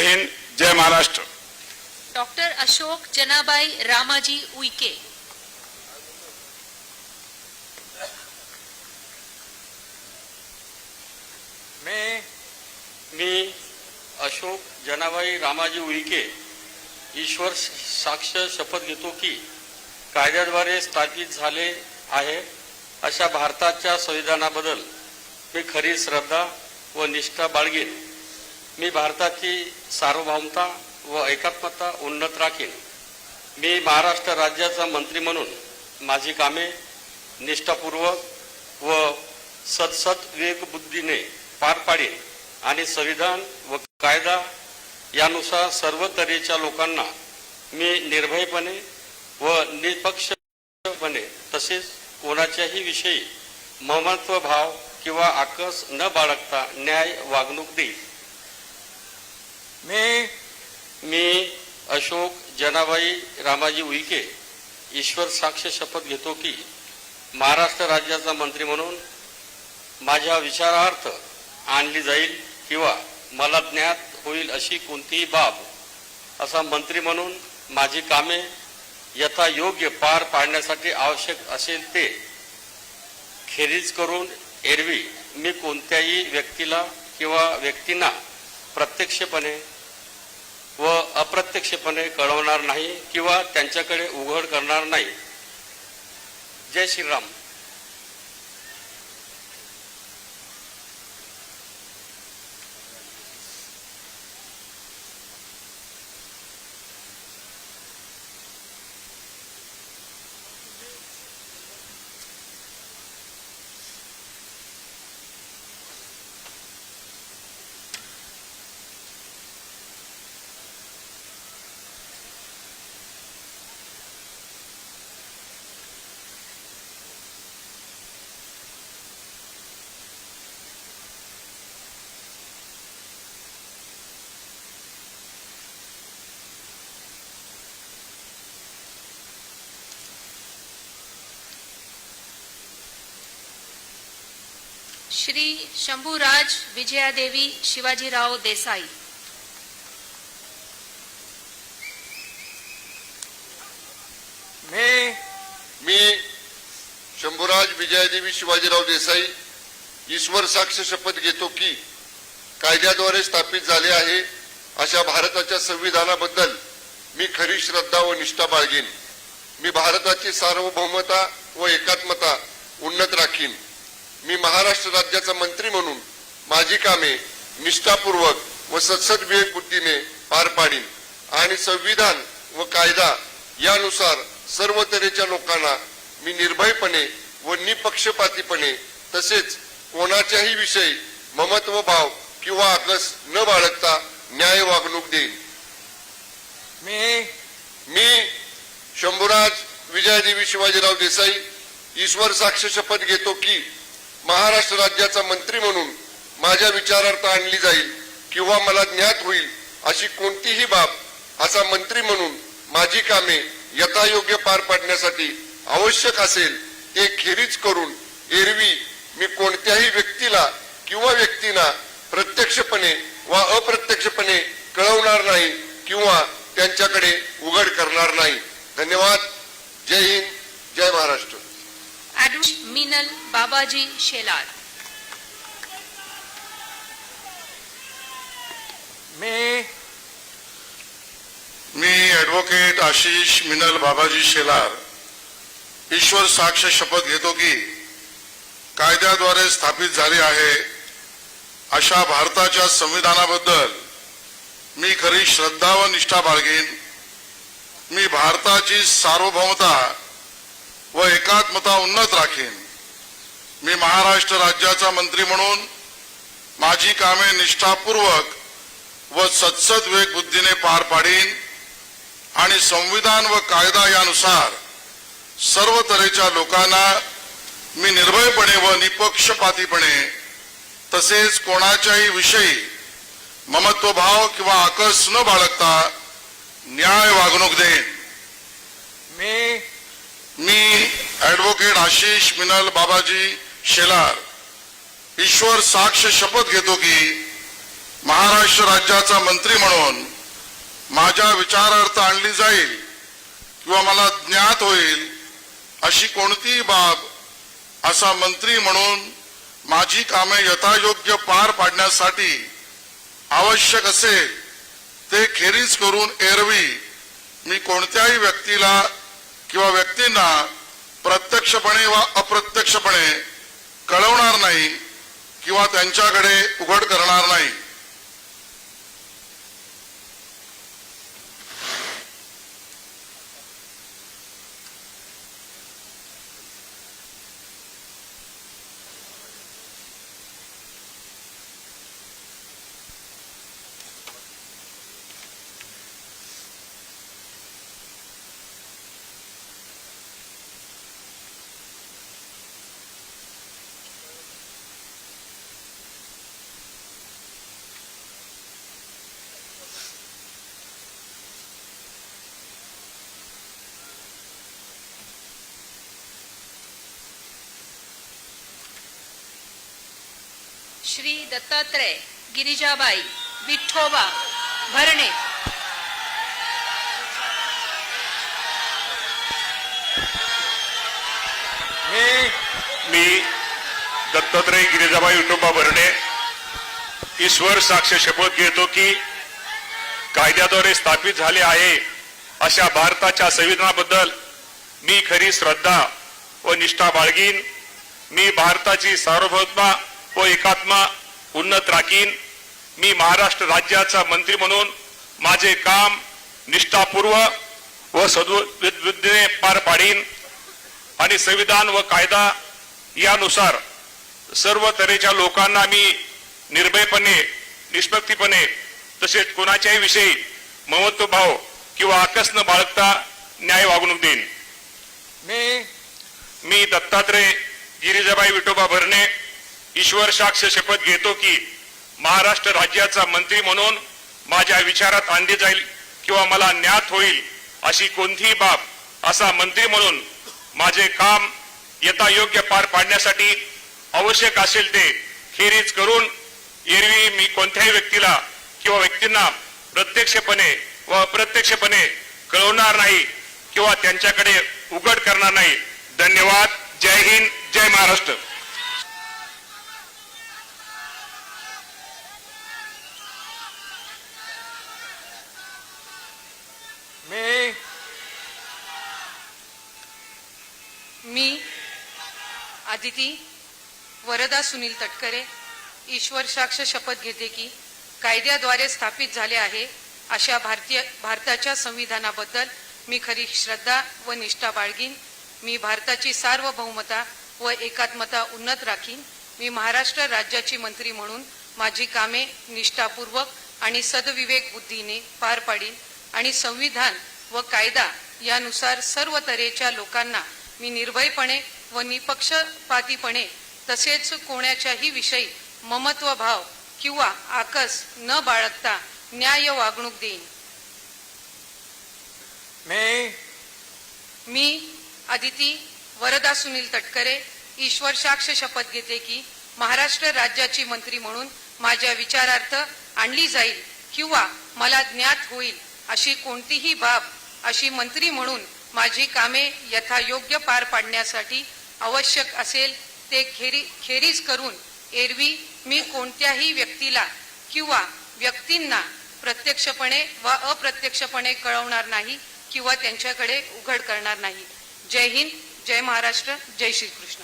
हिंद, जय Maharashtra. Doctor Ashok Janabai Ramaji Uike. मी अशोक जनाबाई रामाजी उईके ईश्वर साक्ष शपथ घेतो की कायद्याद्वारे स्थापित झाले आहे अशा भारताच्या संविधानाबद्दल मी खरी श्रद्धा व निष्ठा बाळगेन. मी भारताची सार्वभौमता व एकात्मता उन्नत राखीन. मी महाराष्ट्र राज्याचा मंत्री म्हणून माझी कामे निष्ठापूर्वक व सद्विवेकबुद्धीने पार पाडीन आणि संविधान व कायदा यानुसार सर्व तऱ्हेच्या लोकांना मी निर्भयपणे व निष्पक्षपणे तसेच कोणाच्याही विषयी ममत्व भाव किंवा आकस न बाळगता न्याय वागणूक देईल. मी अशोक जनाबाई रामाजी उईके ईश्वर साक्ष शपथ घेतो की महाराष्ट्र राज्याचा मंत्री म्हणून माझ्या विचारार्थ आणली जाईल किंवा मला ज्ञात होईल अशी कोणतीही बाब असा मंत्री म्हणून माझी कामे यथायोग्य पार पाडण्यासाठी आवश्यक असेल ते खेरीज करून एरवी मी कोणत्याही व्यक्तीला किंवा व्यक्तींना प्रत्यक्षपणे व अप्रत्यक्षपणे कळवणार नाही किंवा त्यांच्याकडे उघड करणार नाही. जय श्रीराम. श्री शंभूराज विजयादेवी शिवाजीराव देसाई. मी शंभूराज विजयादेवी शिवाजीराव देसाई ईश्वर साक्ष शपथ घेतो की कायद्याद्वारे स्थापित झाले आहे अशा भारताच्या संविधानाबद्दल मी खरी श्रद्धा व निष्ठा बाळगेन. मी भारताची सार्वभौमता व एकात्मता उन्नत राखीन. मी महाराष्ट्र राज्याचा मंत्री म्हणून माझी कामे निष्ठापूर्वक व सद्विवेक बुद्धीने पार पाडीन आणि संविधान व कायदा यानुसार सर्व तऱ्हेच्या लोकांना मी निर्भयपणे व निपक्षपातीपणे तसेच कोणाच्याही विषयी ममत्व भाव किंवा आकस न बाळगता न्याय वागणूक देईन. मी शंभूराज विजयादेवी शिवाजीराव देसाई ईश्वर साक्ष शपथ घेतो की महाराष्ट्र राज्याचा मंत्री म्हणून माझ्या विचारार्थ आणली जाईल किंवा मला ज्ञात होईल अशी कोणतीही बाब असा मंत्री म्हणून माझी कामे यथायोग्य पार पाडण्यासाठी आवश्यक असेल ते खेरीज करून एरवी मी कोणत्याही व्यक्तीला किंवा व्यक्तींना प्रत्यक्षपणे वा अप्रत्यक्षपणे कळवणार नाही किंवा त्यांच्याकडे उघड करणार नाही. धन्यवाद. जय हिंद, जय महाराष्ट्र. ॲडव्होकेट मिनल बाबाजी शेलार. मी ॲडव्होकेट आशिष मिनल बाबाजी शेलार ईश्वर साक्ष शपथ घेतो की कायद्याद्वारे स्थापित झाले आहे अशा भारताच्या संविधानाबद्दल मी खरी श्रद्धा व निष्ठा बाळगेन. मी भारताची सार्वभौमता व एकात्मता उन्नत राखीन. मी महाराष्ट्र राज्याचा मंत्री म्हणून माझी कामे निष्ठापूर्वक व सद्विवेक बुद्धीने पार पाडीन आणि संविधान व कायदा यानुसार सर्व तऱ्हेच्या लोकांना मी निर्भयपणे व निपक्षपातीपणे तसेच कोणाच्याही विषयी ममत्वभाव किंवा आकस न बाळगता न्याय वागणूक देईन. मी ॲडव्होकेट आशिष मिनल बाबाजी शेलार ईश्वर साक्ष शपथ घेतो की महाराष्ट्र राज्याचा मंत्री म्हणून माझ्या विचारार्थ आणली जाईल किंवा मला ज्ञात होईल अशी कोणतीही बाब असा मंत्री म्हणून माझी कामे यथायोग्य पार पाडण्यासाठी आवश्यक असेल ते खेरीज करून एरवी मी कोणत्याही व्यक्तीला किंवा व्यक्तींना प्रत्यक्षपणे वा अप्रत्यक्षपणे कळवणार नाही किंवा त्यांच्याकडे उघड करणार नाही. श्री दत्तात्रय गिरिजाबाई विठोबा भरणे. मी दत्तात्रय गिरिजाबाई विठोबा भरणे ईश्वर साक्ष शपथ घेतो की कायद्याद्वारे स्थापित झाले आहे अशा भारताच्या संविधानाबद्दल मी खरी श्रद्धा व निष्ठा बाळगीन. मी भारताची सार्वभौमता व एकात्मा उन्नत राखीन. मी महाराष्ट्र राज्याचा मंत्री म्हणून माझे काम निष्ठापूर्वक व सद्बुद्धीने पार पाडीन आणि संविधान व कायदा यानुसार सर्व तऱ्हेच्या लोकांना मी निर्भयपणे निष्पक्षपणे तसेच कोणाच्याही विषयी ममत्वभाव किंवा आकस न बाळगता न्याय वागणूक देईन. मी दत्तात्रय गिरिजाबाई विठोबा भरणे ईश्वर साक्ष शपथ घेतो की महाराष्ट्र राज्याचा मंत्री म्हणून माझ्या विचारात आणली जाईल किंवा मला ज्ञात होईल अशी कोणतीही बाब असा मंत्री म्हणून माझे काम यथायोग्य पार पाडण्यासाठी आवश्यक असेल ते खेरीज करून एरवी मी कोणत्याही व्यक्तीला किंवा व्यक्तींना प्रत्यक्षपणे व अप्रत्यक्षपणे कळवणार नाही किंवा त्यांच्याकडे उघड करणार नाही. धन्यवाद. जय हिंद. जय महाराष्ट्र. मी आदिती वरदा सुनील तटकरे ईश्वर साक्ष शपथ घेते की कायद्याद्वारे स्थापित झाले आहे अशा भारताच्या संविधानाबद्दल मी खरी श्रद्धा व निष्ठा बाळगीन. मी भारताची सार्वभौमता व एकात्मता उन्नत राखीन. मी महाराष्ट्र राज्याची मंत्री म्हणून माझी कामे निष्ठापूर्वक आणि सदविवेक बुद्धीने पार पाडीन आणि संविधान व कायदा यानुसार सर्व तऱ्हेच्या लोकांना मी निर्भयपणे व निपक्षपातीपणे तसेच कोणाच्याही विषयी ममत्वभाव किंवा आकस न बाळगता न्याय वागणूक देईन. मी आदिती वरदा सुनील तटकरे ईश्वर साक्ष शपथ घेते की महाराष्ट्र राज्याची मंत्री म्हणून माझ्या विचारार्थ आणली जाईल किंवा मला ज्ञात होईल अशी कोणतीही बाब अशी मंत्री म्हणून माझी कामे यथायोग्य पार पाडण्यासाठी आवश्यक असेल ते खेरीज करून एरवी मी कोणत्याही व्यक्तीला किंवा व्यक्तींना प्रत्यक्षपणे व अप्रत्यक्षपणे कळवणार नाही किंवा त्यांच्याकडे उघड करणार नाही. जय हिंद. जय महाराष्ट्र. जय श्रीकृष्ण.